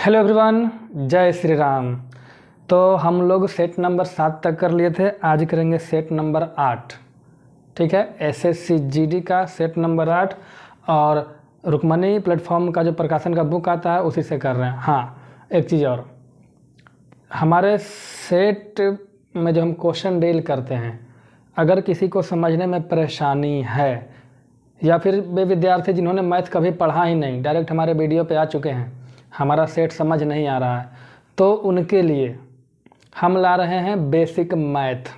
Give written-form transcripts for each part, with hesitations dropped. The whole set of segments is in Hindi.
हेलो एवरीवन, जय श्री राम। तो हम लोग सेट नंबर 7 तक कर लिए थे। आज करेंगे सेट नंबर 8। ठीक है, एसएससी जीडी का सेट नंबर 8 और रुक्मणी प्लेटफॉर्म का जो प्रकाशन का बुक आता है उसी से कर रहे हैं। हाँ, एक चीज़ और, हमारे सेट में जो हम क्वेश्चन डील करते हैं, अगर किसी को समझने में परेशानी है या फिर वे विद्यार्थी जिन्होंने मैथ कभी पढ़ा ही नहीं, डायरेक्ट हमारे वीडियो पे आ चुके हैं, हमारा सेट समझ नहीं आ रहा है, तो उनके लिए हम ला रहे हैं बेसिक मैथ।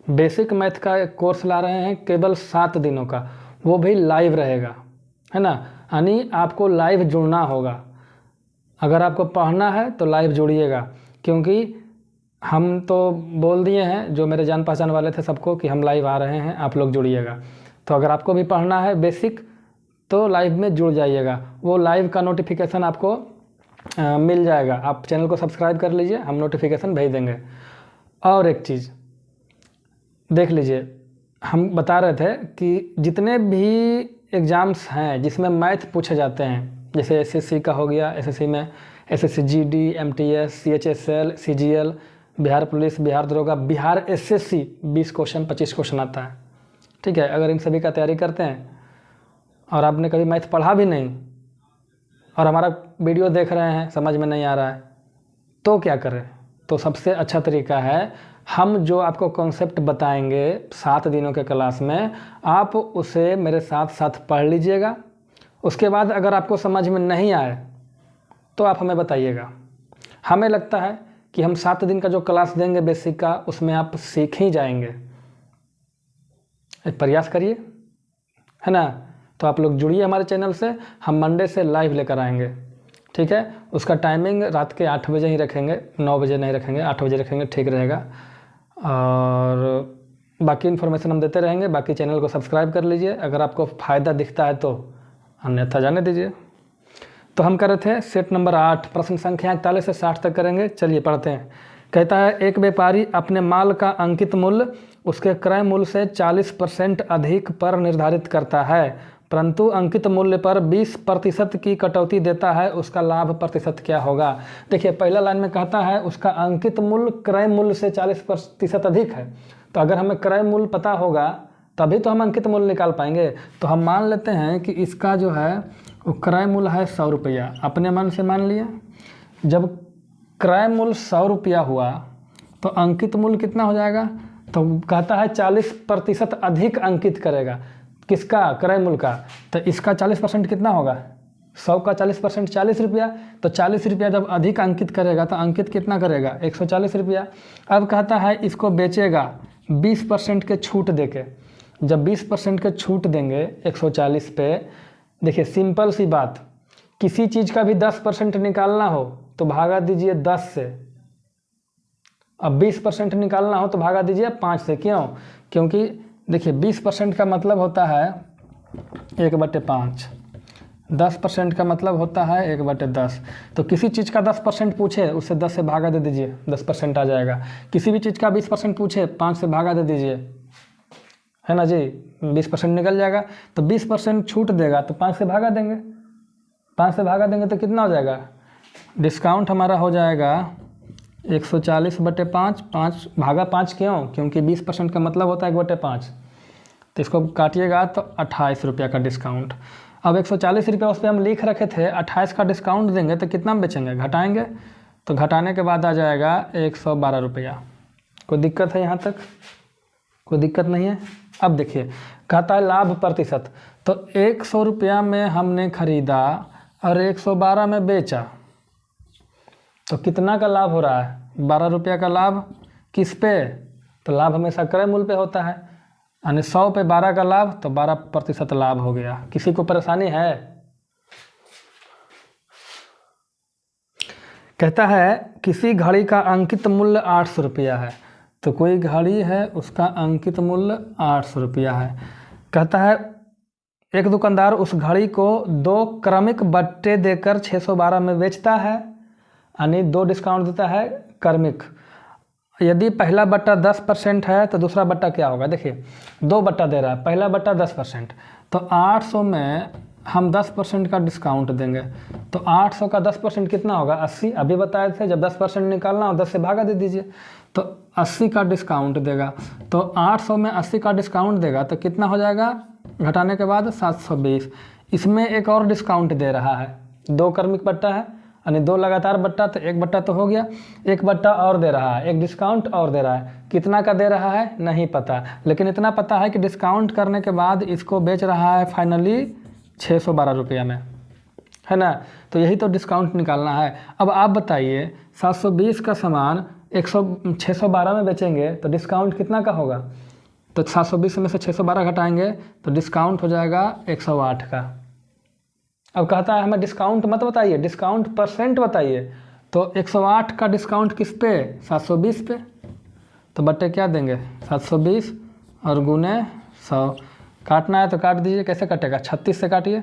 बेसिक मैथ का एक कोर्स ला रहे हैं केवल 7 दिनों का, वो भी लाइव रहेगा, है ना। यानी आपको लाइव जुड़ना होगा। अगर आपको पढ़ना है तो लाइव जुड़िएगा, क्योंकि हम तो बोल दिए हैं जो मेरे जान पहचान वाले थे सबको कि हम लाइव आ रहे हैं, आप लोग जुड़िएगा। तो अगर आपको भी पढ़ना है बेसिक तो लाइव में जुड़ जाइएगा। वो लाइव का नोटिफिकेशन आपको मिल जाएगा। आप चैनल को सब्सक्राइब कर लीजिए, हम नोटिफिकेशन भेज देंगे। और एक चीज़ देख लीजिए, हम बता रहे थे कि जितने भी एग्ज़ाम्स हैं जिसमें मैथ पूछे जाते हैं, जैसे एसएससी का हो गया, एसएससी में SSC GD, MTS, CHSL, CGL, Bihar police, Bihar दरोगा, बिहार एसएससी, 20 क्वेश्चन 25 क्वेश्चन आता है। ठीक है, अगर इन सभी का तैयारी करते हैं और आपने कभी मैथ पढ़ा भी नहीं और हमारा वीडियो देख रहे हैं, समझ में नहीं आ रहा है, तो क्या करें? तो सबसे अच्छा तरीका है, हम जो आपको कॉन्सेप्ट बताएंगे 7 दिनों के क्लास में, आप उसे मेरे साथ साथ पढ़ लीजिएगा। उसके बाद अगर आपको समझ में नहीं आए तो आप हमें बताइएगा। हमें लगता है कि हम 7 दिन का जो क्लास देंगे बेसिक का, उसमें आप सीख ही जाएंगे। एक प्रयास करिए, है ना। तो आप लोग जुड़िए हमारे चैनल से, हम मंडे से लाइव लेकर आएंगे। ठीक है, उसका टाइमिंग रात के 8 बजे ही रखेंगे, 9 बजे नहीं रखेंगे, 8 बजे रखेंगे, ठीक रहेगा। और बाकी इन्फॉर्मेशन हम देते रहेंगे। बाकी चैनल को सब्सक्राइब कर लीजिए अगर आपको फ़ायदा दिखता है तो, अन्यथा जाने दीजिए। तो हम कर रहे थे सेट नंबर 8, प्रश्न संख्या 41 से 60 तक करेंगे। चलिए पढ़ते हैं। कहता है, एक व्यापारी अपने माल का अंकित मूल्य उसके क्रय मूल्य से 40% अधिक पर निर्धारित करता है, परंतु अंकित मूल्य पर 20% की कटौती देता है, उसका लाभ प्रतिशत क्या होगा? देखिए, पहला लाइन में कहता है उसका अंकित मूल्य क्रय मूल्य से 40% अधिक है। तो अगर हमें क्रय मूल्य पता होगा तभी तो हम अंकित मूल्य निकाल पाएंगे। तो हम मान लेते हैं कि इसका जो है वो क्रय मूल्य है 100 रुपया, अपने मन से मान लिया। जब क्रय मूल्य 100 रुपया हुआ तो अंकित मूल्य कितना हो जाएगा? तो कहता है 40% अधिक अंकित करेगा। किसका? क्रय मूल्य का। तो इसका 40% कितना होगा? 100 का 40% 40 रुपया। तो 40 रुपया जब अधिक अंकित करेगा तो अंकित कितना करेगा? 140 रुपया। अब कहता है इसको बेचेगा 20% के छूट देके। जब 20% के छूट देंगे 140 पे, देखिए सिंपल सी बात, किसी चीज़ का भी 10% निकालना हो तो भागा दीजिए 10 से। अब 20% निकालना हो तो भागा दीजिए 5 से। क्यों? क्योंकि देखिए 20% का मतलब होता है 1/5, 10% का मतलब होता है 1/10। तो किसी चीज़ का 10% पूछे, उससे 10 से भागा दे दीजिए, 10% आ जाएगा। किसी भी चीज़ का 20% पूछे, 5 से भागा दे दीजिए, है ना जी, 20% निकल जाएगा। तो 20% छूट देगा तो 5 से भागा देंगे, 5 से भागा देंगे तो कितना हो जाएगा? डिस्काउंट हमारा हो जाएगा 140/5, 5 भागा 5। क्यों? क्योंकि 20% का मतलब होता है 1/5। तो इसको काटिएगा तो 28 रुपया का डिस्काउंट। अब 140 रुपया उस पर हम लिख रखे थे, 28 का डिस्काउंट देंगे तो कितना में बेचेंगे? घटाएंगे, तो घटाने के बाद आ जाएगा 112 रुपया। कोई दिक्कत है यहाँ तक? कोई दिक्कत नहीं है। अब देखिए, कहता है लाभ प्रतिशत। तो 100 रुपया में हमने खरीदा और 112 में बेचा, तो कितना का लाभ हो रहा है? 12 रुपया का लाभ। किस पे? तो लाभ हमेशा क्रय मूल्य पे होता है, यानी 100 पे 12 का लाभ, तो 12% लाभ हो गया। किसी को परेशानी है? कहता है किसी घड़ी का अंकित मूल्य 800 रुपया है। तो कोई घड़ी है, उसका अंकित मूल्य 800 रुपया है। कहता है एक दुकानदार उस घड़ी को 2 क्रमिक बट्टे देकर 612 में बेचता है, यानी 2 डिस्काउंट देता है क्रमिक। यदि पहला बट्टा 10% है तो दूसरा बट्टा क्या होगा? देखिए 2 बट्टा दे रहा है, पहला बट्टा 10%, तो 800 में हम 10% का डिस्काउंट देंगे। तो 800 का 10% कितना होगा? 80। अभी बताए थे जब 10% निकालना हो 10 से भागा दे दीजिए। तो 80 का डिस्काउंट देगा। तो 800 में 80 का डिस्काउंट देगा तो कितना हो जाएगा घटाने के बाद? 720। इसमें एक और डिस्काउंट दे रहा है, 2 क्रमिक बट्टा है यानी 2 लगातार बट्टा, तो 1 बट्टा तो हो गया, 1 बट्टा और दे रहा है, एक डिस्काउंट और दे रहा है। कितना का दे रहा है नहीं पता, लेकिन इतना पता है कि डिस्काउंट करने के बाद इसको बेच रहा है फाइनली 612 रुपया में, है ना। तो यही तो डिस्काउंट निकालना है। अब आप बताइए 720 का सामान 612 में बेचेंगे तो डिस्काउंट कितना का होगा? तो 720 में से 612 घटाएंगे तो डिस्काउंट हो जाएगा 108 का। अब कहता है हमें डिस्काउंट मत बताइए, डिस्काउंट परसेंट बताइए। तो 108 का डिस्काउंट किस पे? 720 पे। तो बट्टे क्या देंगे? 720 और गुने 100। काटना है तो काट दीजिए। कैसे कटेगा? 36 से काटिए।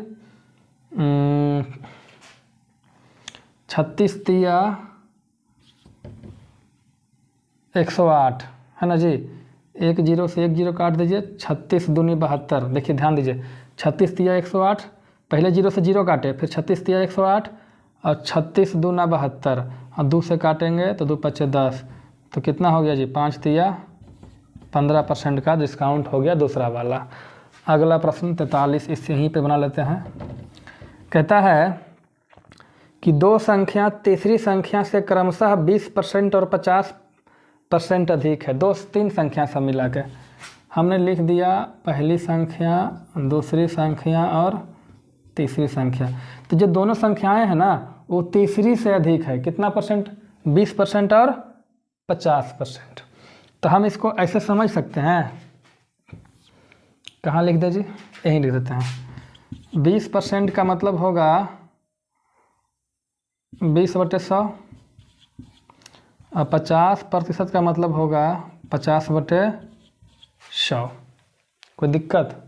36 तिया 108 है ना जी। 1 0 से 1 0 काट दीजिए। 36 दूनी 72। देखिए ध्यान दीजिए, 36 तिया 108, पहले 0 से 0 काटे, फिर 36 तिया 108 और 36 दूना 72 और 2 से काटेंगे तो 2 पच्चे 10। तो कितना हो गया जी? 5 तिया 15% का डिस्काउंट हो गया दूसरा वाला। अगला प्रश्न 43, इससे यहीं पे बना लेते हैं। कहता है कि 2 संख्या तीसरी संख्या से क्रमशः 20% और 50% अधिक है। 3 संख्या सब मिला के हमने लिख दिया पहली संख्या, दूसरी संख्या और तीसरी संख्या। तो जो दोनों संख्याएं हैं ना वो तीसरी से अधिक है। कितना परसेंट? 20% और 50%। तो हम इसको ऐसे समझ सकते हैं, कहाँ लिख दे जी? यहीं लिख देते हैं। 20% का मतलब होगा 20/100 और 50% का मतलब होगा 50/100। कोई दिक्कत?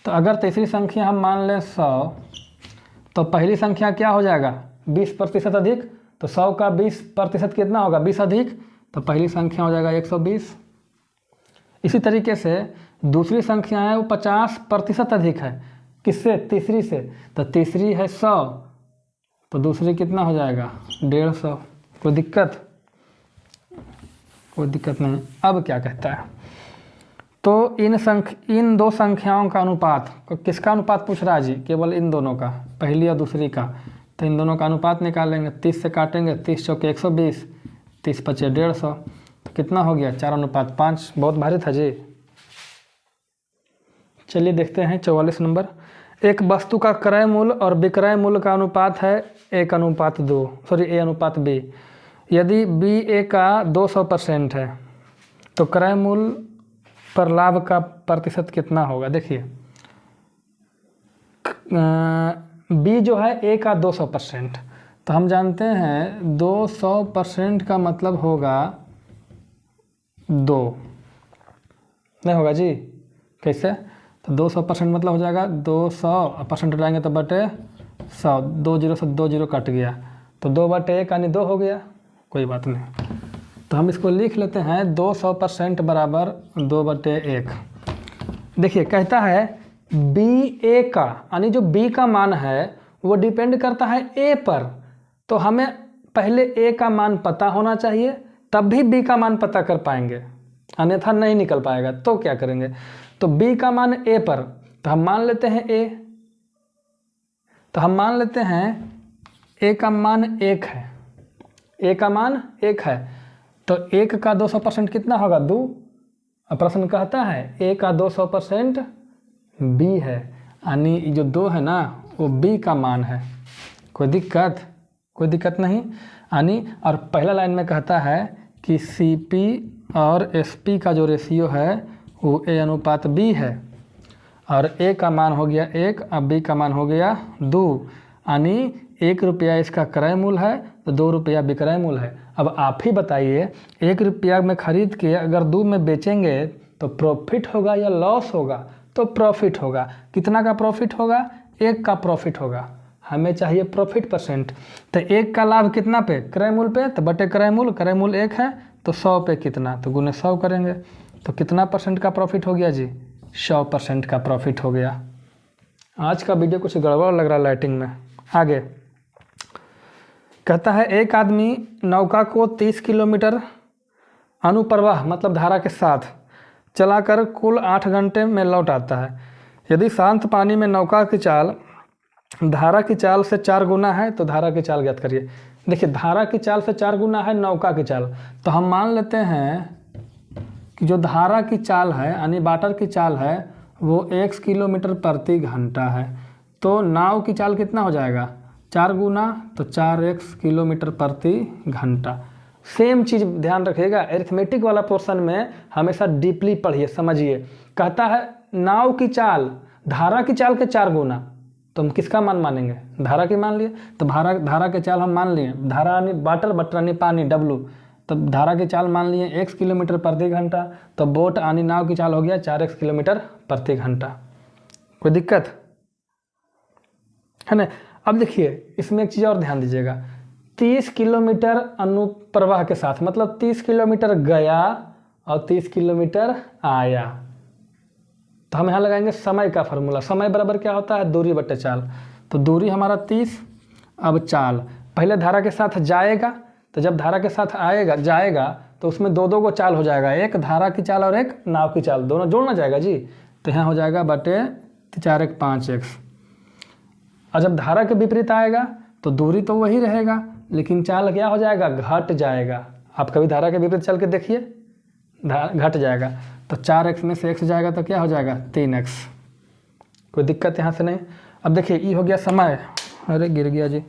तो अगर तीसरी संख्या हम मान लें 100 तो पहली संख्या क्या हो जाएगा? 20% अधिक। तो 100 का 20% कितना होगा? 20 अधिक, तो पहली संख्या हो जाएगा 120। इसी तरीके से दूसरी संख्या है वो 50% अधिक है। किससे? तीसरी से। तो तीसरी है 100 तो दूसरी कितना हो जाएगा? 150। कोई दिक्कत? कोई दिक्कत नहीं। अब क्या कहता है? तो इन 2 संख्याओं का अनुपात, किसका अनुपात पूछ रहा है जी? केवल इन दोनों का, पहली और दूसरी का। तो इन दोनों का अनुपात निकालेंगे। 30 से काटेंगे, 30 चौके 120, 30 पचे 150। तो कितना हो गया? 4:5। बहुत भारी था जी। चलिए देखते हैं 44 नंबर। एक वस्तु का क्रय मूल्य और विक्रय मूल्य का अनुपात है A/B। यदि BA का 200% है तो क्रय मूल्य पर लाभ का प्रतिशत कितना होगा? देखिए B जो है A का 200%, तो हम जानते हैं 200% का मतलब होगा 2, नहीं होगा जी? कैसे? तो 200% मतलब हो जाएगा 200 परसेंट हटाएंगे तो बटे 100। 2 0 से 2 0 कट गया तो 2/1 यानी 2 हो गया। कोई बात नहीं, तो हम इसको लिख लेते हैं 200% बराबर 2/1। देखिए कहता है BA का यानी जो B का मान है वो डिपेंड करता है A पर। तो हमें पहले A का मान पता होना चाहिए तब भी B का मान पता कर पाएंगे, अन्यथा नहीं निकल पाएगा। तो क्या करेंगे? तो B का मान A पर, तो हम मान लेते हैं A। तो हम मान लेते हैं A का मान 1 है। A का मान 1 है तो 1 का 200% कितना होगा? 2। अब प्रश्न कहता है A का 200% B है, यानी जो 2 है ना वो B का मान है। कोई दिक्कत? कोई दिक्कत नहीं। यानी और पहला लाइन में कहता है कि CP और SP का जो रेशियो है वो A/B है और A का मान हो गया 1 और B का मान हो गया 2, यानी 1 रुपया इसका क्रय मूल्य है तो 2 रुपया विक्रय मूल्य है। अब आप ही बताइए 1 रुपया में खरीद के अगर 2 में बेचेंगे तो प्रॉफिट होगा या लॉस होगा? तो प्रॉफिट होगा। कितना का प्रॉफिट होगा? 1 का प्रॉफिट होगा। हमें चाहिए प्रॉफिट परसेंट। तो 1 का लाभ कितना पे? क्रय मूल्य पे, तो बटे क्रय मूल्य 1 है तो 100 पे कितना? तो गुने 100 करेंगे। तो कितना % का प्रॉफिट हो गया जी? 100% का प्रॉफिट हो गया। आज का वीडियो कुछ गड़बड़ लग रहा है लाइटिंग में। आगे कहता है एक आदमी नौका को 30 किलोमीटर अनुप्रवाह मतलब धारा के साथ चलाकर कुल 8 घंटे में लौट आता है। यदि शांत पानी में नौका की चाल धारा की चाल से 4 गुना है तो धारा की चाल ज्ञात करिए। देखिए धारा की चाल से 4 गुना है नौका की चाल, तो हम मान लेते हैं कि जो धारा की चाल है यानी वाटर की चाल है वो x किलोमीटर प्रति घंटा है। तो नाव की चाल कितना हो जाएगा 4 गुना तो 4x किलोमीटर प्रति घंटा। सेम चीज़ ध्यान रखिएगा, एरिथमेटिक वाला पोर्शन में हमेशा डीपली पढ़िए समझिए। कहता है नाव की चाल धारा की चाल के 4 गुना, तो हम किसका मान मानेंगे धारा की मान लिए, तो धारा के चाल हम मान लिए, धारा यानी वाटर बटर यानी पानी W, तब धारा की चाल मान लिए x किलोमीटर प्रति घंटा, तो बोट यानी नाव की चाल हो गया 4x किलोमीटर प्रति घंटा। कोई दिक्कत है ना। अब देखिए इसमें एक चीज़ और ध्यान दीजिएगा, 30 किलोमीटर अनुप्रवाह के साथ मतलब 30 किलोमीटर गया और 30 किलोमीटर आया, तो हम यहाँ लगाएंगे समय का फार्मूला। समय बराबर क्या होता है दूरी बटे चाल, तो दूरी हमारा 30, अब चाल पहले धारा के साथ जाएगा, तो जब धारा के साथ जाएगा तो उसमें दो को चाल हो जाएगा, एक धारा की चाल और एक नाव की चाल, दोनों जोड़ना जाएगा जी, तो यहाँ हो जाएगा बटे 4 1 5x। और जब धारा के विपरीत आएगा तो दूरी तो वही रहेगा लेकिन चाल क्या हो जाएगा घट जाएगा। आप कभी धारा के विपरीत चल के देखिए घट जाएगा, तो 4x में से x जाएगा तो क्या हो जाएगा 3x। कोई दिक्कत यहाँ से नहीं। अब देखिए ये हो गया समय, अरे गिर गया जी,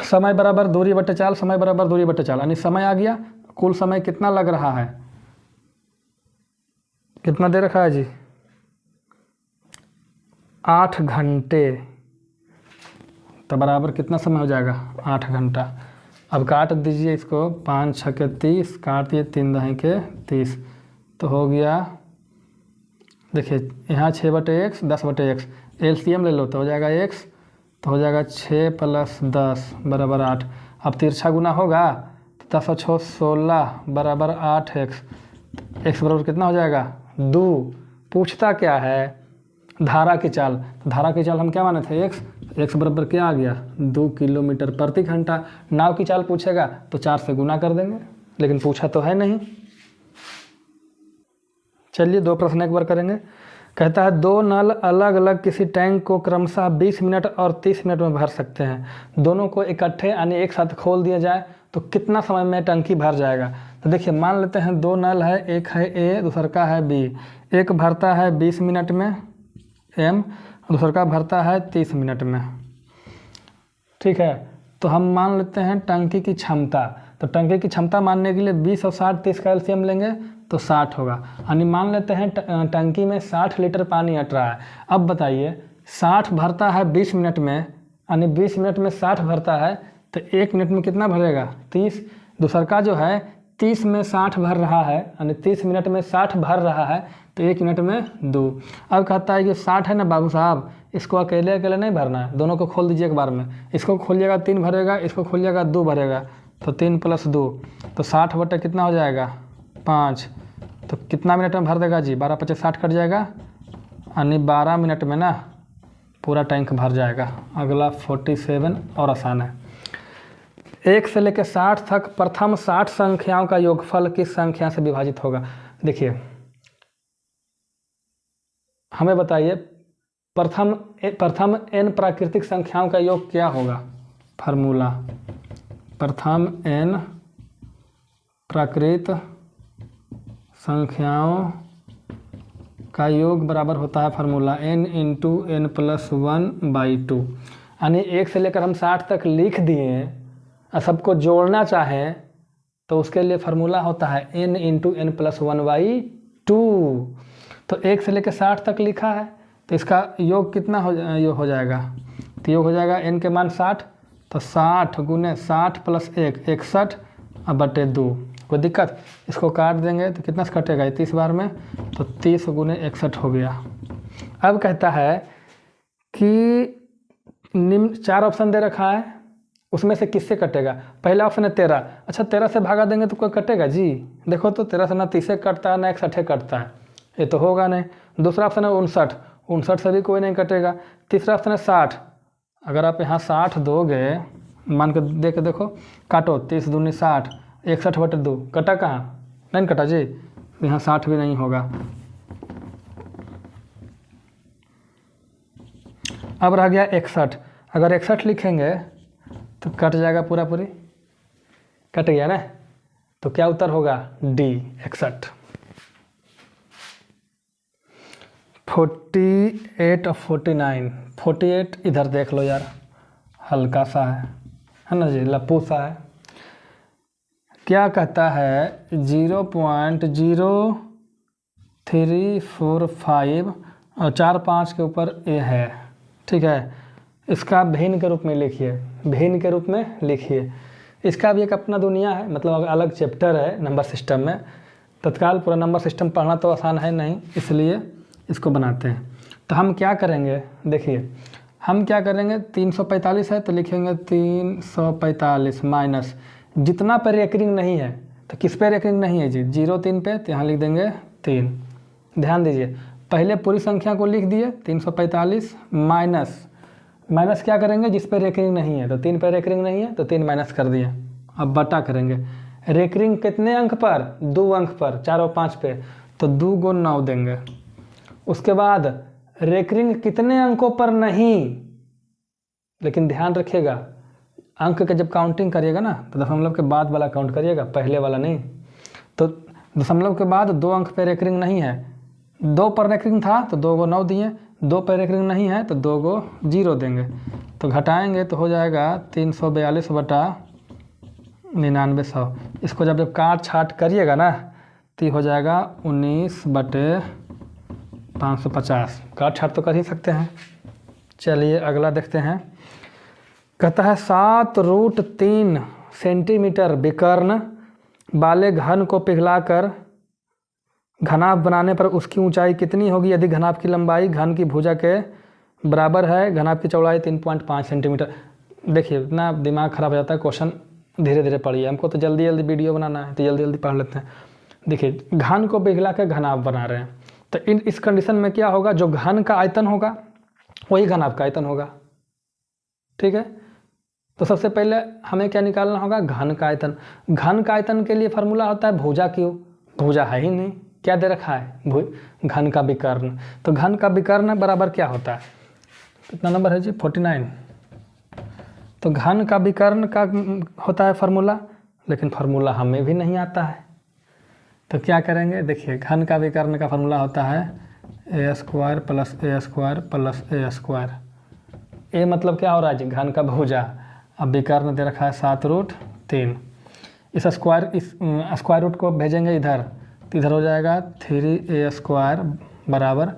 समय बराबर दूरी बटे चाल, समय बराबर दूरी बटे चाल, यानी समय आ गया। कुल समय कितना लग रहा है, कितना दे रखा है जी 8 घंटे, तो बराबर कितना समय हो जाएगा 8 घंटा। अब काट दीजिए इसको, 5 6 30 काट दिए, 3 दहें के 30, तो हो गया देखिए यहाँ 6 बटे x 10 बटे x, LCM ले लो तो हो जाएगा x, तो हो जाएगा 6 + 10 बराबर 8। अब तिरछा गुना होगा तो 10 और 6 16 बराबर 8x, x बराबर कितना हो जाएगा 2। पूछता क्या है धारा की चाल, तो धारा की चाल हम क्या माने थे x बराबर क्या आ गया 2 किलोमीटर प्रति घंटा। नाव की चाल पूछेगा तो 4 से गुना कर देंगे, लेकिन पूछा तो है नहीं। चलिए 2 प्रश्न एक बार करेंगे। कहता है 2 नल अलग अलग किसी टैंक को क्रमशः 20 मिनट और 30 मिनट में भर सकते हैं। दोनों को इकट्ठे यानी एक साथ खोल दिया जाए तो कितना समय में टंकी भर जाएगा। तो देखिए मान लेते हैं 2 नल है, एक है A दूसरा का है B। एक भरता है 20 मिनट में M, दूसरा का भरता है 30 मिनट में, ठीक है। तो हम मान लेते हैं टंकी की क्षमता, तो टंकी की क्षमता मानने के लिए 20 और 60 30 का LCM लेंगे तो 60 होगा, यानी मान लेते हैं टंकी में 60 लीटर पानी अट रहा है। अब बताइए 60 भरता है 20 मिनट में, यानी 20 मिनट में 60 भरता है तो 1 मिनट में कितना भरेगा 30। दूसरा का जो है 30 में 60 भर रहा है, यानी 30 मिनट में 60 भर रहा है तो 1 मिनट में 2। अब कहता है कि 60 है ना बाबू साहब, इसको अकेले अकेले नहीं भरना है, दोनों को खोल दीजिए एक बार में। इसको खोलिएगा 3 भरेगा, इसको खोलिएगा 2 भरेगा, तो 3 + 2 तो 60 बटे कितना हो जाएगा 5, तो कितना मिनट में भर देगा जी 12 × 5 = 60 कट जाएगा, यानी 12 मिनट में ना पूरा टैंक भर जाएगा। अगला 47 और आसान है। 1 से लेकर 60 तक प्रथम 60 संख्याओं का योगफल किस संख्या से विभाजित होगा। देखिए हमें बताइए प्रथम n प्राकृतिक संख्याओं का योग क्या होगा। फार्मूला प्रथम n प्राकृत संख्याओं का योग बराबर होता है फार्मूला n × n + 1/2, यानी 1 से लेकर हम 60 तक लिख दिए और सबको जोड़ना चाहें तो उसके लिए फार्मूला होता है n × n + 1/2। तो 1 से लेकर 60 तक लिखा है तो इसका योग कितना हो जाएगा, तो योग हो जाएगा n के मान 60, तो 60 × 60 + 1 61 बटे 2। कोई दिक्कत, इसको काट देंगे तो कितना से कटेगा 30 बार में, तो 30 × 61 हो गया। अब कहता है कि निम्न 4 ऑप्शन दे रखा है, उसमें से किससे कटेगा। पहला ऑप्शन है 13, अच्छा 13 से भागा देंगे तो कोई कटेगा जी, देखो तो 13 से ना 30 कटता है ना 61 कटता है, ये तो होगा नहीं। दूसरा ऑप्शन है 59, 59 से भी कोई नहीं कटेगा। तीसरा ऑप्शन है 60। अगर आप यहाँ 60 दोगे, मान के दे के देखो, काटो, 30 दूनी 60, 61/2 कटा कहाँ, नहीं कटा जी, यहाँ 60 भी नहीं होगा। अब रह गया 61। अगर 61 लिखेंगे तो कट जाएगा पूरा पूरी, कट गया ना, तो क्या उत्तर होगा, डी 61। 48 और 49, 48 इधर देख लो यार, हल्का सा है ना जी, लप्पू सा है। क्या कहता है 0.0345 और 4-5 के ऊपर ये है, ठीक है। इसका भिन्न के रूप में लिखिए, भिन्न के रूप में लिखिए। इसका भी एक अपना दुनिया है, मतलब अलग चैप्टर है नंबर सिस्टम में। तत्काल पूरा नंबर सिस्टम पढ़ना तो आसान है नहीं, इसलिए इसको बनाते हैं। तो हम क्या करेंगे, देखिए हम क्या करेंगे, 345 है तो लिखेंगे 345 माइनस, जितना पे रेकरिंग नहीं है तो किस पे रेकरिंग नहीं है जी, 0-3 पे, तो यहाँ लिख देंगे 3। ध्यान दीजिए, पहले पूरी संख्या को लिख दिए 345 माइनस, माइनस क्या करेंगे, जिस पे रेकरिंग नहीं है, तो 3 पे रेकरिंग नहीं है तो 3 माइनस कर दिए। अब बटा करेंगे, रेकरिंग कितने अंक पर, 2 अंक पर, 4 और 5 पे, तो 2 × 9 देंगे। उसके बाद रेकरिंग कितने अंकों पर नहीं, लेकिन ध्यान रखिएगा अंक का जब काउंटिंग करिएगा ना तो दशमलव के बाद वाला काउंट करिएगा, पहले वाला नहीं। तो दशमलव के बाद 2 अंक पे रेकरिंग नहीं है, 2 पर रेकरिंग था तो 2 × 9 दिए, 2 पर रेकरिंग नहीं है तो 2 × 0 देंगे। तो घटाएंगे तो हो जाएगा 342/9900। इसको जब काट छाट करिएगा ना तो हो जाएगा 19/550। काट छाट तो कर ही सकते हैं। चलिए अगला देखते हैं। कहता है 7√3 सेंटीमीटर विकर्ण वाले घन को पिघलाकर घनाभ बनाने पर उसकी ऊंचाई कितनी होगी यदि घनाभ की लंबाई घन की भुजा के बराबर है, घनाभ की चौड़ाई 3.5 सेंटीमीटर। देखिए इतना दिमाग खराब हो जाता है, क्वेश्चन धीरे धीरे पढ़िए, हमको तो जल्दी जल्दी वीडियो बनाना है तो जल्दी जल्दी पढ़ लेते हैं। देखिए घन को पिघला कर घनाभ बना रहे हैं, तो इस कंडीशन में क्या होगा, जो घन का आयतन होगा वही घनाभ का आयतन होगा, ठीक है। तो सबसे पहले हमें क्या निकालना होगा, घन का आयतन। घन का आयतन के लिए फार्मूला होता है भुजा क्यूब, भुजा है ही नहीं, क्या दे रखा है, घन का विकर्ण। तो घन का विकर्ण बराबर क्या होता है, कितना नंबर है जी, 49। तो घन का विकर्ण का होता है फार्मूला, लेकिन फार्मूला हमें भी नहीं आता है, तो क्या करेंगे, देखिए घन का विकर्ण का फार्मूला होता है a² + a² + a²। ए मतलब क्या हो रहा है जी, घन का भुजा। अब विकर्ण दे रखा है 7√3। इस स्क्वायर रूट को भेजेंगे इधर, तो इधर हो जाएगा 3a² बराबर,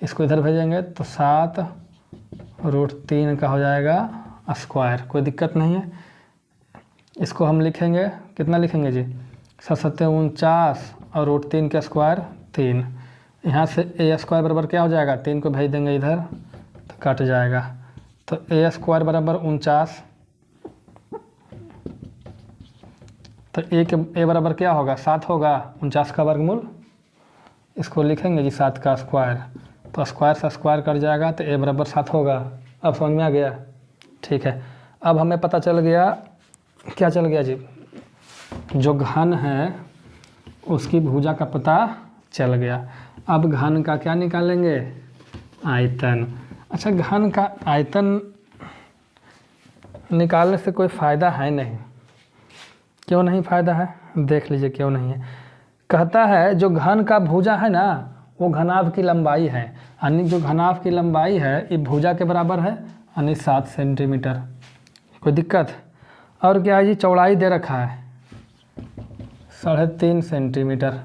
इसको इधर भेजेंगे तो 7√3 का हो जाएगा स्क्वायर, कोई दिक्कत नहीं है। इसको हम लिखेंगे, कितना लिखेंगे जी, 7×7 = 49 और √3 का स्क्वायर 3। यहाँ से a² बराबर क्या हो जाएगा, 3 को भेज देंगे इधर तो कट जाएगा। तो a² बराबर 49, तो a बराबर क्या होगा, 7 होगा, 49 का वर्गमूल, इसको लिखेंगे जी 7 का स्क्वायर, तो स्क्वायर से स्क्वायर कट जाएगा तो a बराबर 7 होगा। अब समझ में आ गया, ठीक है। अब हमें पता चल गया, क्या चल गया जी, जो घन है उसकी भुजा का पता चल गया। अब घन का क्या निकालेंगे, आयतन। अच्छा घन का आयतन निकालने से कोई फ़ायदा है नहीं, क्यों नहीं फ़ायदा है, देख लीजिए क्यों नहीं है। कहता है जो घन का भुजा है ना वो घनाभ की लंबाई है, यानी जो घनाभ की लंबाई है ये भुजा के बराबर है, यानी 7 सेंटीमीटर, कोई दिक्कत। और क्या है जी, चौड़ाई दे रखा है 3.5 सेंटीमीटर,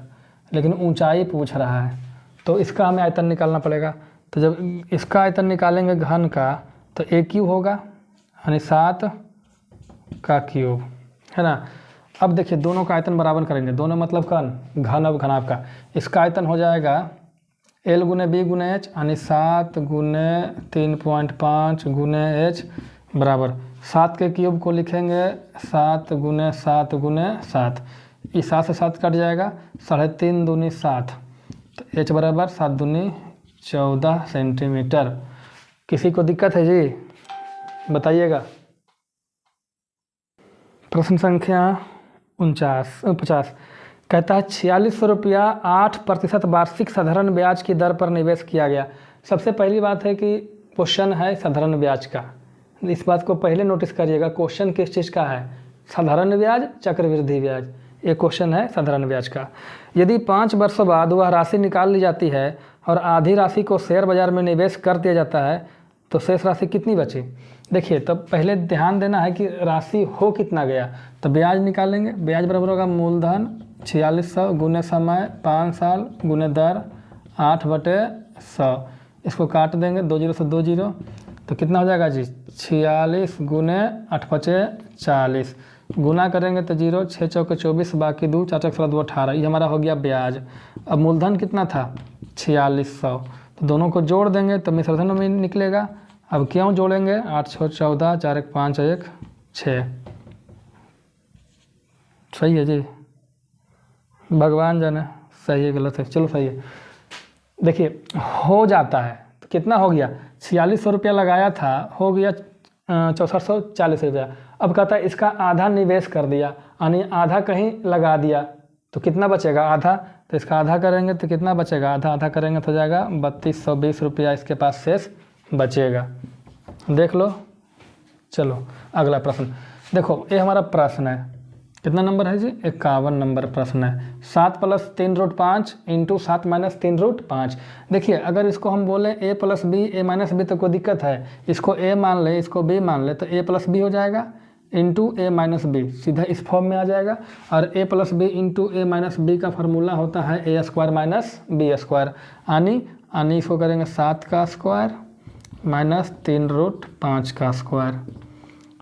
लेकिन ऊंचाई पूछ रहा है, तो इसका हमें आयतन निकालना पड़ेगा। तो जब इसका आयतन निकालेंगे घन का तो a³ होगा, यानी 7 का क्यूब, है ना। अब देखिए दोनों का आयतन बराबर करेंगे, दोनों मतलब घन और घनाभ का, इसका आयतन हो जाएगा L × B × H, यानी 7 × 3.5 × H बराबर 7 के क्यूब को लिखेंगे 7 × 7 × 7, इस 7 से 7 कट जाएगा, 3.5 दूनी 7, तो H बराबर 7 दूनी 14 सेंटीमीटर। किसी को दिक्कत है जी, बताइएगा। प्रश्न संख्या 50 कहता है 4600 रुपया 8% वार्षिक साधारण ब्याज की दर पर निवेश किया गया। सबसे पहली बात है कि क्वेश्चन है साधारण ब्याज का, इस बात को पहले नोटिस करिएगा। क्वेश्चन किस चीज़ का है? साधारण ब्याज, चक्रवृद्धि ब्याज। ये क्वेश्चन है साधारण ब्याज का। यदि 5 वर्षों बाद वह राशि निकाल ली जाती है और आधी राशि को शेयर बाजार में निवेश कर दिया जाता है तो शेष राशि कितनी बची? देखिए, तब पहले ध्यान देना है कि राशि हो कितना गया, तो ब्याज निकालेंगे। ब्याज बराबर होगा मूलधन 4600 गुने समय 5 साल गुने दर 8/100। इसको काट देंगे, 2 जीरो से 2 जीरो, तो कितना हो जाएगा जी? 46 गुने 8×5 = 40, गुना करेंगे तो 0, 6 चौके 24, बाकी 2, 4 चौके 2 18। ये हमारा हो गया ब्याज। अब मूलधन कितना था? 4600, तो दोनों को जोड़ देंगे तो मिश्रधन में निकलेगा। अब क्यों जोड़ेंगे? 8 6 14, 4 1 5 1 6। सही है जी, भगवान जाने सही है गलत है, चलो सही है। देखिए हो जाता है तो कितना हो गया? 4600 रुपया लगाया था, हो गया 6440 रुपया। अब कहता है इसका आधा निवेश कर दिया, यानी आधा कहीं लगा दिया, तो कितना बचेगा? आधा। तो इसका आधा करेंगे तो कितना बचेगा? आधा आधा करेंगे तो हो जाएगा 3220 रुपया इसके पास शेष बचेगा। देख लो। चलो अगला प्रश्न देखो, ये हमारा प्रश्न है, कितना नंबर है जी? 51 नंबर प्रश्न है। 7 + 3√5 × 7 - 3√5। देखिए अगर इसको हम बोले a + b a - b तो कोई दिक्कत है? इसको a मान ले, इसको b मान ले, तो a + b हो जाएगा इंटू a - b, सीधा इस फॉर्म में आ जाएगा। और a + b into a - b का फार्मूला होता है a² - b², यानी इसको करेंगे 7 का स्क्वायर माइनस 3√5 का स्क्वायर।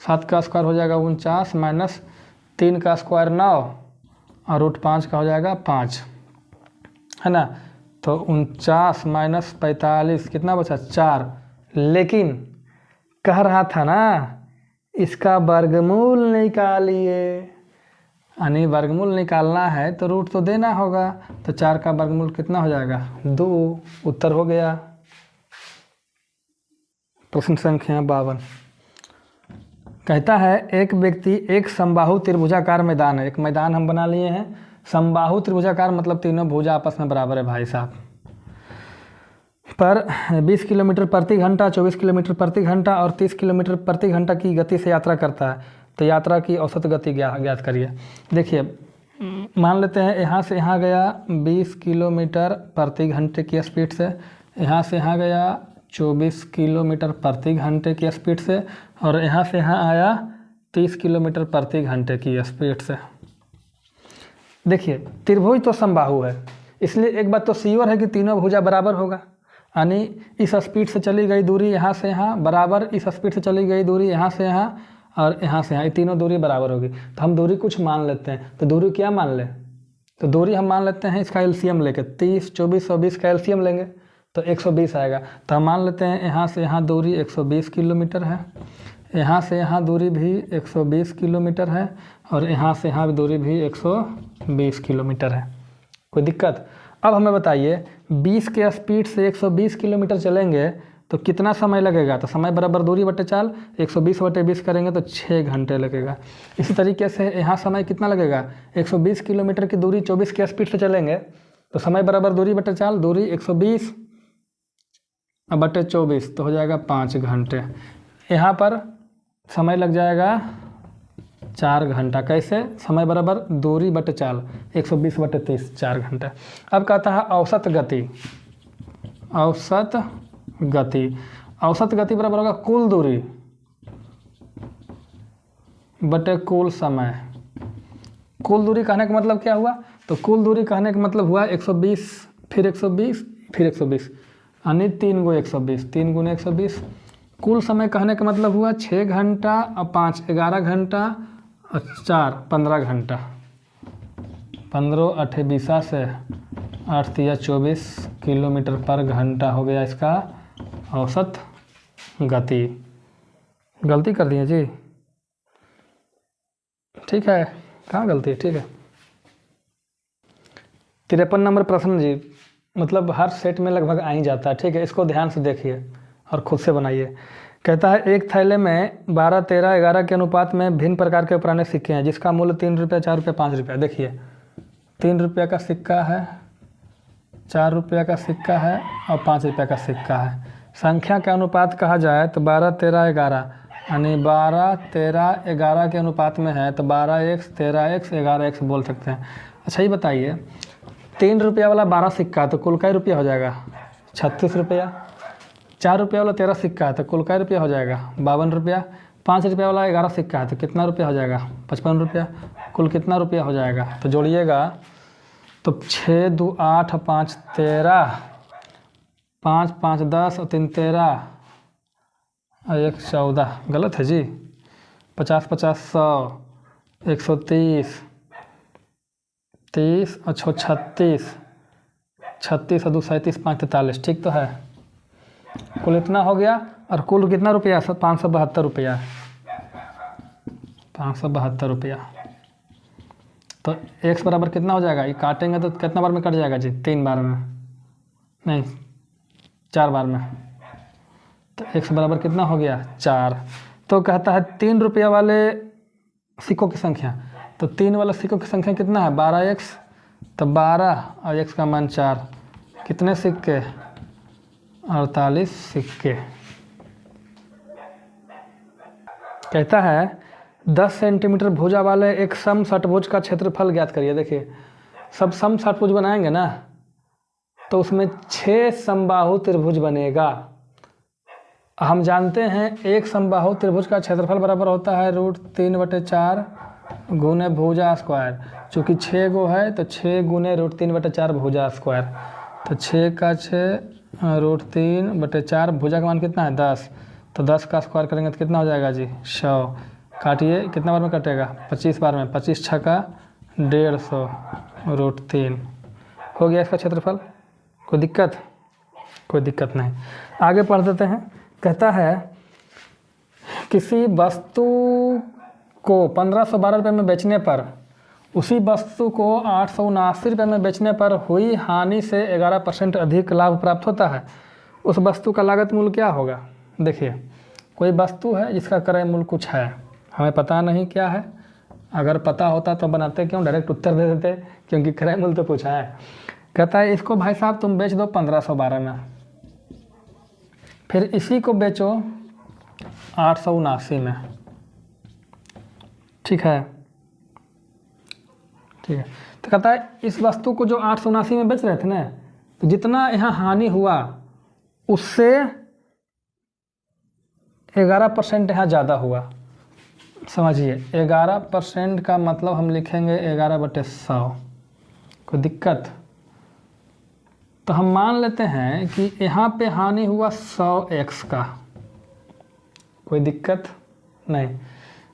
7 का स्क्वायर हो जाएगा 49 माइनस 3 का स्क्वायर 9 और √5 का हो जाएगा 5, है ना। तो 49 माइनस 45 कितना बचा? 4। लेकिन कह रहा था ना इसका वर्गमूल निकालिए, यानी वर्गमूल निकालना है तो रूट तो देना होगा। तो 4 का वर्गमूल कितना हो जाएगा? 2। उत्तर हो गया। प्रश्न संख्या 52 कहता है एक व्यक्ति एक समबाहु त्रिभुजाकार मैदान है, एक मैदान हम बना लिए हैं। समबाहु त्रिभुजाकार मतलब तीनों भुजा आपस में बराबर है भाई साहब, पर 20 किलोमीटर प्रति घंटा, 24 किलोमीटर प्रति घंटा और 30 किलोमीटर प्रति घंटा की गति से यात्रा करता है। तो यात्रा की औसत गति ज्ञात करिए। देखिए मान लेते हैं यहाँ से यहाँ गया 20 किलोमीटर प्रति घंटे की स्पीड से, यहाँ से यहाँ गया 24 किलोमीटर प्रति घंटे की स्पीड से, और यहाँ से यहाँ आया 30 किलोमीटर प्रति घंटे की स्पीड से। देखिए त्रिभुज तो समबाहु है, इसलिए एक बात तो श्योर है कि तीनों भुजा बराबर होगा। यानी इस स्पीड से चली गई दूरी यहाँ से यहाँ बराबर इस स्पीड से चली गई दूरी यहाँ से यहाँ और यहाँ से यहाँ, ये तीनों दूरी बराबर होगी। तो हम दूरी कुछ मान लेते हैं, तो दूरी क्या मान लें? तो दूरी हम मान लेते हैं इसका एलसीएम लेके 30, 24 और 20 का एलसीएम लेंगे तो 120 आएगा। तो हम मान लेते हैं यहाँ से यहाँ दूरी 120 किलोमीटर है, यहाँ से यहाँ दूरी भी 120 किलोमीटर है और यहाँ से यहाँ दूरी भी 120 किलोमीटर है। कोई दिक्कत? अब हमें बताइए 20 के स्पीड से 120 किलोमीटर चलेंगे तो कितना समय लगेगा? तो समय बराबर दूरी बटे चाल, 120/20 करेंगे तो 6 घंटे लगेगा। इसी तरीके से यहाँ समय कितना लगेगा? 120 किलोमीटर की दूरी 24 के स्पीड से चलेंगे तो समय बराबर दूरी बटे चाल, दूरी 120/24 तो हो जाएगा 5 घंटे। यहाँ पर समय लग जाएगा 4 घंटा। कैसे? समय बराबर दूरी बटे चाल 120/30 4 घंटे। अब कहता है औसत गति। औसत गति बराबर होगा कुल दूरी बटे कुल समय। कुल दूरी कहने का मतलब क्या हुआ? तो कुल दूरी कहने का मतलब हुआ 120 फिर 120 फिर 120, यानी 3 × 120, 3 × 120। कुल समय कहने का मतलब हुआ 6 घंटा और 5 11 घंटा और 4 15 घंटा। 15 8 20 से 8 3 24 किलोमीटर पर घंटा हो गया इसका औसत गति। गलती कर दिए जी, ठीक है, कहाँ गलती? ठीक है। 53 नंबर प्रश्न जी, मतलब हर सेट में लगभग आ ही जाता है। ठीक है, इसको ध्यान से देखिए और खुद से बनाइए। कहता है एक थैले में 12, 13, 11 के अनुपात में भिन्न प्रकार के पुराने सिक्के हैं जिसका मूल्य 3 रुपये, 4 रुपये, 5 रुपये। देखिए 3 रुपये का सिक्का है, 4 रुपये का सिक्का है और 5 रुपये का सिक्का है। संख्या का अनुपात कहा जाए तो 12, 13, 11 यानी 12, 13, 11 के अनुपात में है तो 12x, 13x, 11x बोल सकते हैं। अच्छा ये बताइए 3 रुपया वाला 12 सिक्का तो कुल कै रुपया हो जाएगा? 36 रुपया। 4 रुपया वाला 13 सिक्का है तो कुल कै रुपया हो जाएगा? 52 रुपया। 5 रुपया वाला 11 सिक्का है तो कितना रुपया हो जाएगा? 55 रुपया। कुल कितना रुपया हो जाएगा? तो जोड़िएगा तो 6, 2, 8, 5, 13, 5, 5, 10 और 3, 13 और 1, 14। गलत है जी। 50, 50, 100, 130, 30 और 6, 36, 36 और 2, 37, 5, 43। ठीक तो है। कुल इतना हो गया और कुल कितना रुपया? 572 रुपया। 572 रुपया। तो x बराबर कितना हो जाएगा? ये काटेंगे तो कितना बार में कट जाएगा जी? 3 बार में, नहीं 4 बार में। तो x बराबर कितना हो गया? 4। तो कहता है 3 रुपया वाले सिक्कों की संख्या, तो 3 वाले सिक्कों की संख्या कितना है? 12x, तो 12 और x का मान 4। कितने सिक्के? 48 सिक्के। कहता है 10 सेंटीमीटर भुजा वाले एक सम षटभुज का क्षेत्रफल ज्ञात करिए। देखिए सब सम षटभुज बनाएंगे ना तो उसमें 6 समबाहु त्रिभुज बनेगा। हम जानते हैं एक समबाहु त्रिभुज का क्षेत्रफल बराबर होता है √3/4 गुने भुजा स्क्वायर। चूँकि 6 गो है तो 6 गुने √3/4 भुजा स्क्वायर। तो 6 का 6 √3/4 भुजा का मान कितना है? 10। तो 10 का स्क्वायर करेंगे तो कितना हो जाएगा जी? 100। काटिए कितना बार में कटेगा? 25 बार में। 25 छक्का 150 √3 हो गया इसका क्षेत्रफल। कोई दिक्कत? कोई दिक्कत नहीं। आगे पढ़ देते हैं। कहता है किसी वस्तु को 1512 रुपये में बेचने पर उसी वस्तु को 879 रुपये में बेचने पर हुई हानि से 11% अधिक लाभ प्राप्त होता है। उस वस्तु का लागत मूल्य क्या होगा? देखिए कोई वस्तु है जिसका क्रय मूल्य कुछ है, हमें पता नहीं क्या है। अगर पता होता तो बनाते क्यों, डायरेक्ट उत्तर दे देते, क्योंकि क्रय मूल्य तो पूछा है। कहता है इसको भाई साहब तुम बेच दो 1512 में, फिर इसी को बेचो 879 में। ठीक है, ठीक है। तो कहता है इस वस्तु को जो 879 में बेच रहे थे ना, तो जितना यहाँ हानि हुआ उससे 11% यहाँ ज़्यादा हुआ। समझिए 11% का मतलब हम लिखेंगे 11/100। कोई दिक्कत? तो हम मान लेते हैं कि यहाँ पे हानि हुआ 100x का। कोई दिक्कत नहीं।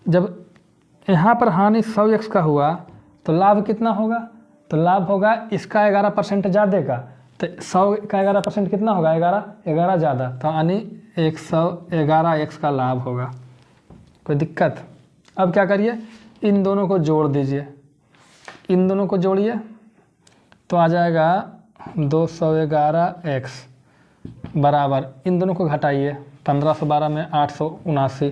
जब यहाँ पर हानि 100x का हुआ तो लाभ कितना होगा? तो लाभ होगा इसका 11% ज़्यादा का। तो 100 का 11% कितना होगा? 11 ज़्यादा, तो यानी 111x का लाभ होगा। कोई दिक्कत? अब क्या करिए, इन दोनों को जोड़ दीजिए। इन दोनों को जोड़िए तो आ जाएगा 211x बराबर, इन दोनों को घटाइए 1512 में 879,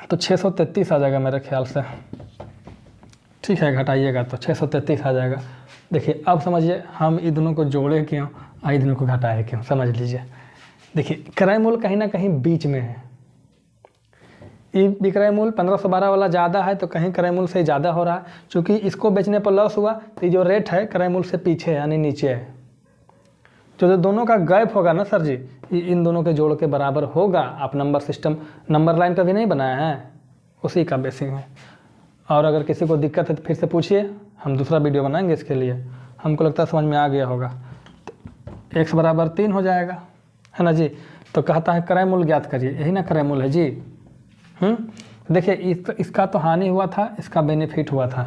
तो 633 आ जाएगा मेरे ख्याल से। ठीक है, घटाइएगा तो 633 आ जाएगा। देखिए अब समझिए हम इन दोनों को जोड़े क्यों और इन दोनों को घटाए क्यों, समझ लीजिए। देखिए क्रय मूल्य कहीं ना कहीं बीच में है। ये विक्रय मूल्य 1512 वाला ज़्यादा है तो कहीं क्रय मूल्य से ज़्यादा हो रहा है। चूँकि इसको बेचने पर लॉस हुआ तो ये जो रेट है क्रय मूल्य से पीछे यानी नीचे है। जो दोनों का गैप होगा ना सर जी, इन दोनों के जोड़ के बराबर होगा। आप नंबर सिस्टम, नंबर लाइन कभी नहीं बनाया है, उसी का बेसिक है। और अगर किसी को दिक्कत है तो फिर से पूछिए, हम दूसरा वीडियो बनाएंगे इसके लिए। हमको लगता है समझ में आ गया होगा। तो x बराबर 3 हो जाएगा, है ना जी। तो कहता है क्रय मूल्य ज्ञात करिए, यही ना क्रय मूल्य है जी। देखिए इसका तो हानि हुआ था, इसका बेनिफिट हुआ था।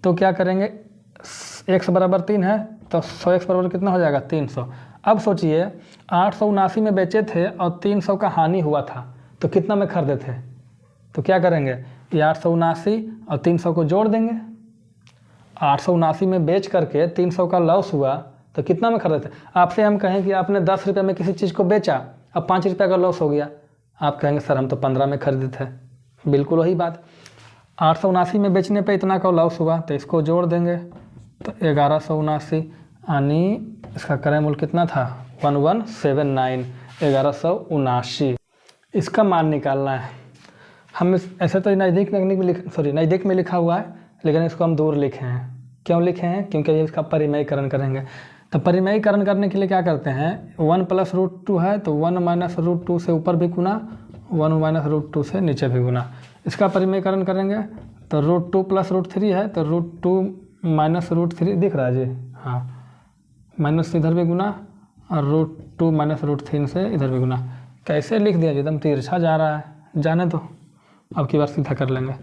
तो क्या करेंगे, x बराबर 3 है तो 100x बराबर कितना हो जाएगा? 300। अब सोचिए 879 में बेचे थे और 300 का हानि हुआ था तो कितना में खरीदे थे? तो क्या करेंगे, ये 879 और 300 को जोड़ देंगे 879 में बेच करके 300 का लॉस हुआ तो कितना में खरीदते? आपसे हम कहें कि आपने 10 रुपये में किसी चीज़ को बेचा, अब 5 रुपये का लॉस हो गया, आप कहेंगे सर हम तो 15 में खरीदे थे। बिल्कुल वही बात, 879 में बेचने पे इतना का लॉस हुआ तो इसको जोड़ देंगे तो 1179, यानी इसका क्रय मूल्य कितना था 1179, 1179 इसका मान निकालना है। हम ऐसे तो नज़दीक नज़दीक में लिखा हुआ है, लेकिन इसको हम दूर लिखे हैं। क्यों लिखे हैं? क्योंकि ये इसका परिमेयीकरण करेंगे। तो परिमेयीकरण करने के लिए क्या करते हैं, 1 + √2 है तो 1 - √2 से ऊपर भी गुना, 1 - √2 से नीचे भी गुना। इसका परिमेयीकरण करेंगे तो √2 + √3 है तो √2 - √3 दिख रहा है जी, हाँ, माइनस इधर भी गुना और √2 - √3 से इधर भी गुना। कैसे लिख दिया जी, एकदम तिरछा जा रहा है, जाने दो, अब की बार सीधा कर लेंगे।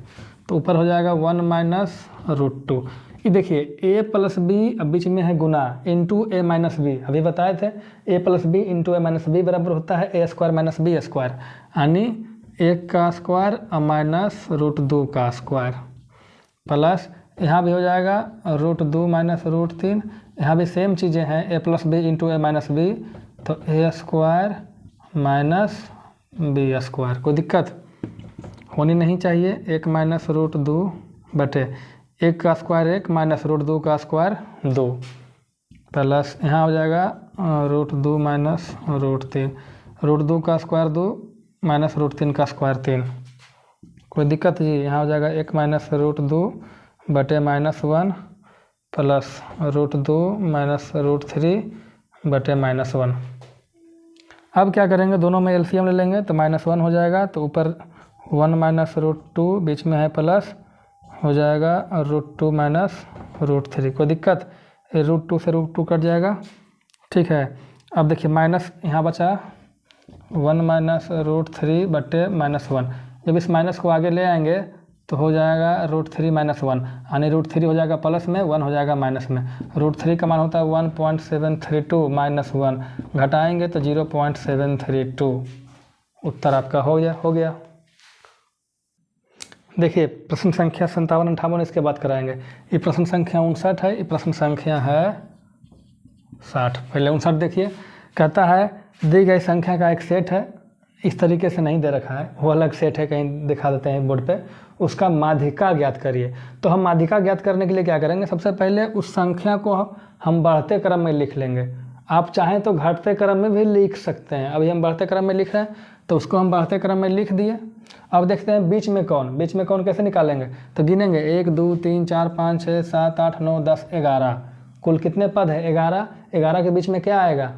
तो ऊपर हो जाएगा 1 - √2। ये देखिए a + b, अब बीच में है गुना, इंटू a - b, अभी बताए थे a + b into a - b बराबर होता है a² - b², यानी 1 का स्क्वायर माइनस √2 का स्क्वायर, प्लस यहाँ भी हो जाएगा √2 - √3, यहाँ भी सेम चीज़ें हैं a + b into a - b, तो a² - b²। कोई दिक्कत होनी नहीं चाहिए। 1 - √2 बटे 1 का स्क्वायर 1 माइनस √2 का स्क्वायर 2, प्लस यहाँ हो जाएगा √2 - √3, √2 का स्क्वायर 2 माइनस √3 का स्क्वायर 3। कोई दिक्कत जी? यहाँ हो जाएगा 1 - √2 बटे -1 प्लस √2 - √3 बटे -1। अब क्या करेंगे, दोनों में एलसीएम ले लेंगे तो -1 हो जाएगा, तो ऊपर 1 - √2 बीच में है प्लस हो जाएगा √2 - √3। कोई दिक्कत? √2 से √2 कट जाएगा, ठीक है। अब देखिए माइनस यहाँ बचा 1 - √3 बटे -1, जब इस माइनस को आगे ले आएंगे तो हो जाएगा √3 - 1, यानी √3 हो जाएगा प्लस में, 1 हो जाएगा माइनस में। √3 का मान होता है 1.732 - 1, घटाएंगे तो 0.732। उत्तर आपका हो गया। देखिए प्रश्न संख्या 57, 58 इसके बाद कराएंगे। ये प्रश्न संख्या 59 है, ये प्रश्न संख्या है 60। पहले 59 देखिए, कहता है दी गई संख्या का एक सेट है, इस तरीके से नहीं दे रखा है, वो अलग सेट है, कहीं दिखा देते हैं बोर्ड पे, उसका माध्यिका ज्ञात करिए। तो हम माध्यिका ज्ञात करने के लिए क्या करेंगे, सबसे पहले उस संख्या को हम बढ़ते क्रम में लिख लेंगे। आप चाहें तो घटते क्रम में भी लिख सकते हैं, अभी हम बढ़ते क्रम में लिख रहे हैं तो उसको हम बढ़ते क्रम में लिख दिए। अब देखते हैं बीच में कौन कैसे निकालेंगे, तो गिनेंगे 1 2 3 4 5 6 7 8 9 10 11, कुल कितने पद है 11, 11 के बीच में क्या आएगा,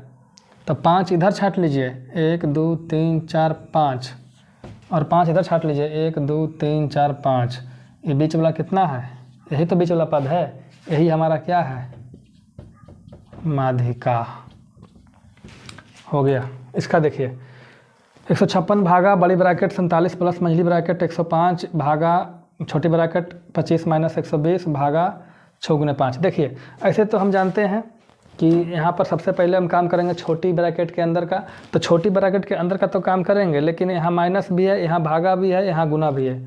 तो 5 इधर छाट लीजिए, 1 2 3 4 5, और 5 इधर छाट लीजिए, 1 2 3 4 5, ये बीच वाला कितना है, यही तो बीच वाला पद है, यही हमारा क्या है, माध्यिका। हो गया। इसका देखिए 156 भागा बड़ी ब्रैकेट 47 प्लस मंझली ब्रैकेट 105 भागा छोटी ब्रैकेट 25 माइनस 120 भागा 6×5। देखिए ऐसे तो हम जानते हैं कि यहाँ पर सबसे पहले हम काम करेंगे छोटी ब्रैकेट के अंदर का, तो छोटी ब्रैकेट के अंदर का तो काम करेंगे, लेकिन यहाँ माइनस भी है, यहाँ भागा भी है, यहाँ गुना भी है,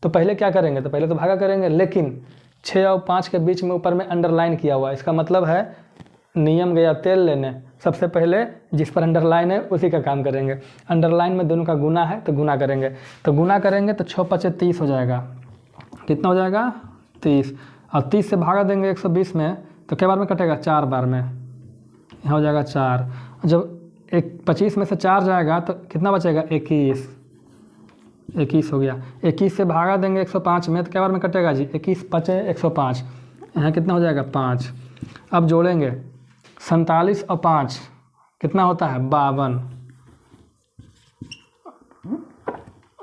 तो पहले क्या करेंगे, तो पहले तो भागा करेंगे, लेकिन 6 और 5 के बीच में ऊपर में अंडरलाइन किया हुआ है, इसका मतलब है नियम गया तेल लेने, सबसे पहले जिस पर अंडरलाइन है उसी का काम करेंगे। अंडरलाइन में दोनों का गुना है तो गुना करेंगे, तो 6 × 5 = 30 हो जाएगा, कितना हो जाएगा 30, और 30 से भागा देंगे 120 में तो क्या बार में कटेगा, 4 बार में, यहाँ हो जाएगा 4। जब 25 में से 4 जाएगा तो कितना बचेगा 21 हो गया। 21 से भागा देंगे 105 में तो क्या बार में कटेगा जी, 21 × 5 = 105, यहाँ कितना हो जाएगा 5। अब जोड़ेंगे 47 और 5 कितना होता है 52,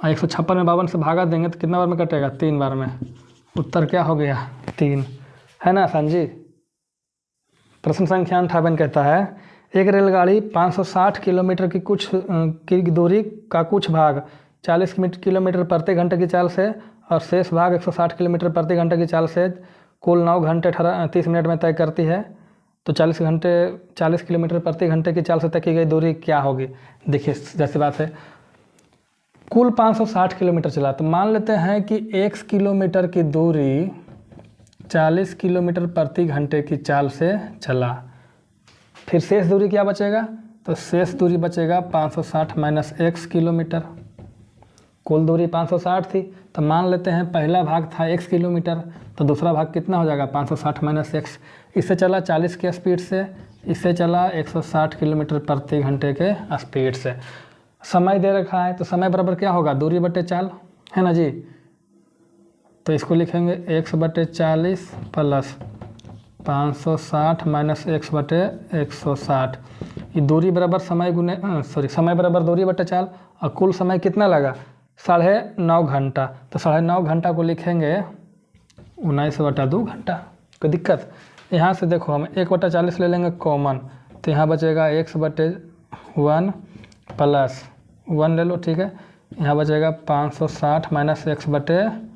156 में 52 से भागा देंगे तो कितना बार में कटेगा, 3 बार में। उत्तर क्या हो गया 3, है ना आसान जी। प्रश्न संख्या 58 कहता है एक रेलगाड़ी 560 किलोमीटर की दूरी का कुछ भाग 40 किलोमीटर प्रति घंटे की चाल से और शेष भाग 160 किलोमीटर प्रति घंटे की चाल से कुल 9 घंटे 30 मिनट में तय करती है, तो 40 किलोमीटर प्रति घंटे की चाल से तय की गई दूरी क्या होगी। देखिए जैसी बात है, कुल 560 किलोमीटर चला, तो मान लेते हैं कि 1 किलोमीटर की दूरी 40 किलोमीटर प्रति घंटे की चाल से चला। फिर शेष दूरी क्या बचेगा, तो शेष दूरी बचेगा 560 माइनस x किलोमीटर। कुल दूरी 560 थी, तो मान लेते हैं पहला भाग था x किलोमीटर, तो दूसरा भाग कितना हो जाएगा 560 माइनस x। इससे चला 40 के स्पीड से, इससे चला 160 किलोमीटर प्रति घंटे के स्पीड से। समय दे रखा है, तो समय बराबर क्या होगा, दूरी बटे चाल, है ना जी। तो इसको लिखेंगे x बटे 40 प्लस 560 माइनस x बटे 160। ये दूरी बराबर समय गुने समय बराबर दूरी बटे चाल, और कुल समय कितना लगा 9.5 घंटा। तो 9.5 घंटा को लिखेंगे 19/2 घंटा। कोई दिक्कत, यहाँ से देखो हम 1/40 ले लेंगे कॉमन, तो यहाँ बचेगा x बटे 1 प्लस 1 ले लो, ठीक है। यहाँ बचेगा 560 माइनस x बटे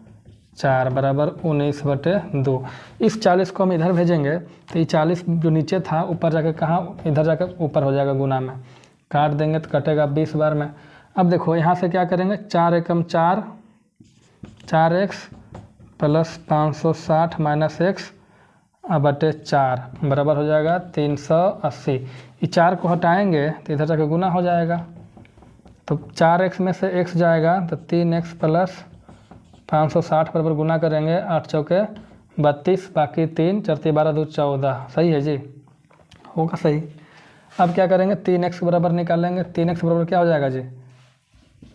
4 बराबर 19/2। इस 40 को हम इधर भेजेंगे, तो ये 40 जो नीचे था ऊपर जाके कहाँ, इधर जाकर ऊपर हो जाएगा गुना में, काट देंगे तो कटेगा 20 बार में। अब देखो यहाँ से क्या करेंगे, 4 एकम 4, 4x प्लस 560 माइनस x बटे 4 बराबर हो जाएगा 380। ये 4 को हटाएंगे तो इधर जाके गुना हो जाएगा, तो 4x में से x जाएगा तो 3x प्लस 560 बराबर गुना करेंगे 8 चौके 32, बाकी 3 4 12 2 14। सही है जी, होगा सही। अब क्या करेंगे, 3x बराबर निकालेंगे, 3x बराबर क्या हो जाएगा जी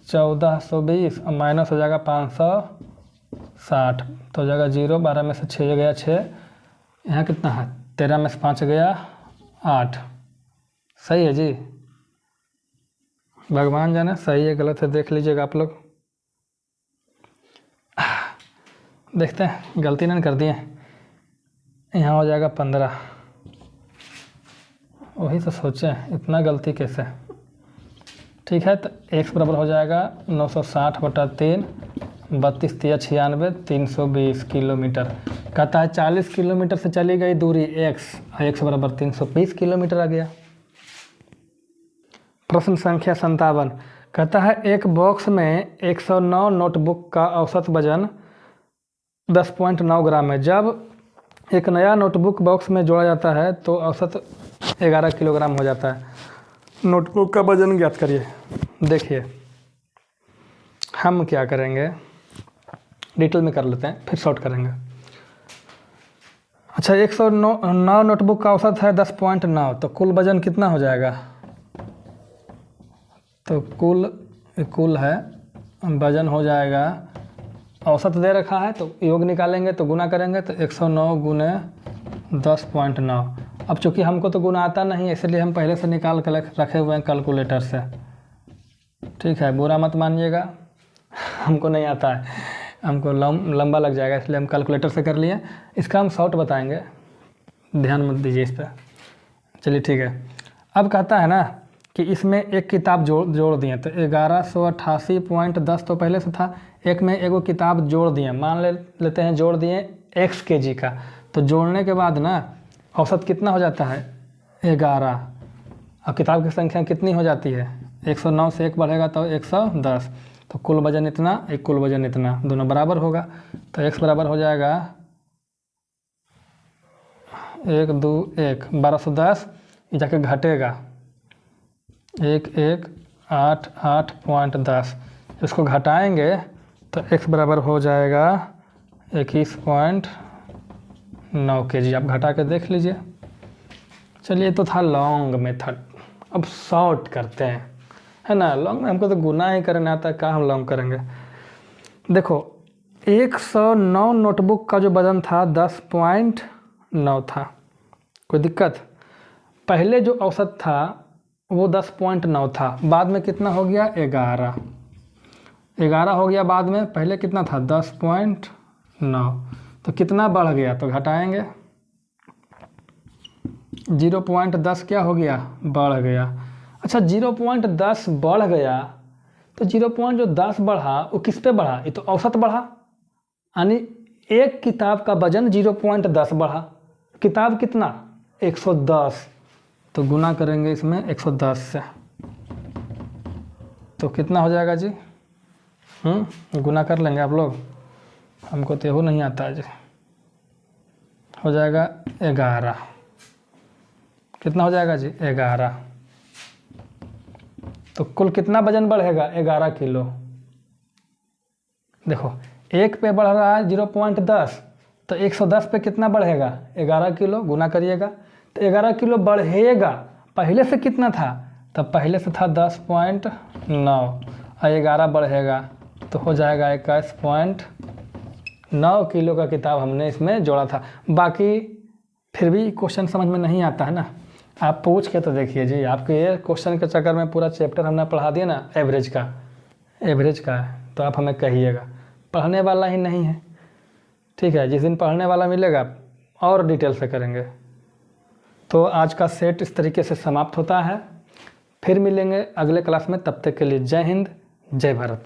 1420, और माइनस हो जाएगा 560, तो हो जाएगा 0, 12 में से 6 गया 6, यहाँ कितना है 13 में से 5 गया 8। सही है जी, भगवान जाने सही है गलत है, देख लीजिएगा आप लोग। देखते हैं गलती नहीं कर दिए, यहाँ हो जाएगा 15। वही तो सोचें इतना गलती कैसे। ठीक है, तो x बराबर हो जाएगा 960/3, 32 3 96, 320 किलोमीटर। कहता है 40 किलोमीटर से चली गई दूरी x बराबर 320 किलोमीटर आ गया। प्रश्न संख्या 57 कहता है एक बॉक्स में 109 नोटबुक का औसत वजन 10.9 ग्राम है। जब एक नया नोटबुक बॉक्स में जोड़ा जाता है तो औसत 11 किलोग्राम हो जाता है। नोटबुक का वजन ज्ञात करिए। देखिए हम क्या करेंगे, डिटेल में कर लेते हैं फिर शॉर्ट करेंगे। अच्छा 109 नोटबुक का औसत है 10.9, तो कुल वजन कितना हो जाएगा, तो कुल है वजन हो जाएगा, औसत दे रखा है तो योग निकालेंगे तो गुना करेंगे तो 109 गुने 10.9। अब चूँकि हमको तो गुना आता नहीं है इसलिए हम पहले से निकाल कर रखे हुए हैं कैलकुलेटर से। ठीक है, बुरा मत मानिएगा, हमको नहीं आता है, हमको लंबा लग जाएगा इसलिए हम कैलकुलेटर से कर लिए। इसका हम शॉर्ट बताएंगे, ध्यान मत दीजिए इस पर। चलिए ठीक है, अब कहता है ना कि इसमें एक किताब जोड़ दिए, तो 1188.10 तो पहले से था, एक में एगो किताब जोड़ दिए, मान लेते हैं जोड़ दिए x kg का, तो जोड़ने के बाद ना औसत कितना हो जाता है 11, और किताब की संख्या कितनी हो जाती है 109 से 1 बढ़ेगा तो 110, तो कुल वजन इतना, एक कुल वजन इतना, दोनों बराबर होगा, तो x बराबर हो जाएगा 1 2 1 1210, ये जाके घटेगा 1 1 8 8.10, इसको घटाएंगे तो x बराबर हो जाएगा 21.9 kg। आप घटा के देख लीजिए। चलिए तो था लॉन्ग मेथड, अब शॉर्ट करते हैं, है ना। लॉन्ग में हमको तो गुना ही करने आता है, क्या हम लॉन्ग करेंगे। देखो 109 नोटबुक का जो वजन था 10.9 था, कोई दिक्कत। पहले जो औसत था वो 10.9 था, बाद में कितना हो गया 11 हो गया बाद में, पहले कितना था 10.9, तो कितना बढ़ गया, तो घटाएंगे 0.10 क्या हो गया बढ़ गया। अच्छा 0.10 बढ़ गया, तो 0.10 बढ़ा वो किस पे बढ़ा, ये तो औसत बढ़ा, यानी एक किताब का वजन 0.10 बढ़ा। किताब कितना 110, तो गुना करेंगे इसमें 110 से, तो कितना हो जाएगा जी, गुना कर लेंगे आप लोग, हमको तो यही नहीं आता है जी। हो जाएगा 11। कितना हो जाएगा जी? 11। तो कुल कितना वजन बढ़ेगा? 11 किलो। देखो एक पे बढ़ रहा है 0.10, तो 110 पे कितना बढ़ेगा? 11 किलो। गुना करिएगा तो 11 किलो बढ़ेगा। पहले से कितना था? तब पहले से था 10.9 और 11 बढ़ेगा तो हो जाएगा 21.9 किलो का किताब हमने इसमें जोड़ा था। बाकी फिर भी क्वेश्चन समझ में नहीं आता है ना, आप पूछ के तो देखिए जी। आपके ये क्वेश्चन के चक्कर में पूरा चैप्टर हमने पढ़ा दिया ना, एवरेज का है, तो आप हमें कहिएगा। पढ़ने वाला ही नहीं है, ठीक है। जिस दिन पढ़ने वाला मिलेगा और डिटेल से करेंगे। तो आज का सेट इस तरीके से समाप्त होता है। फिर मिलेंगे अगले क्लास में, तब तक के लिए जय हिंद, जय भारत।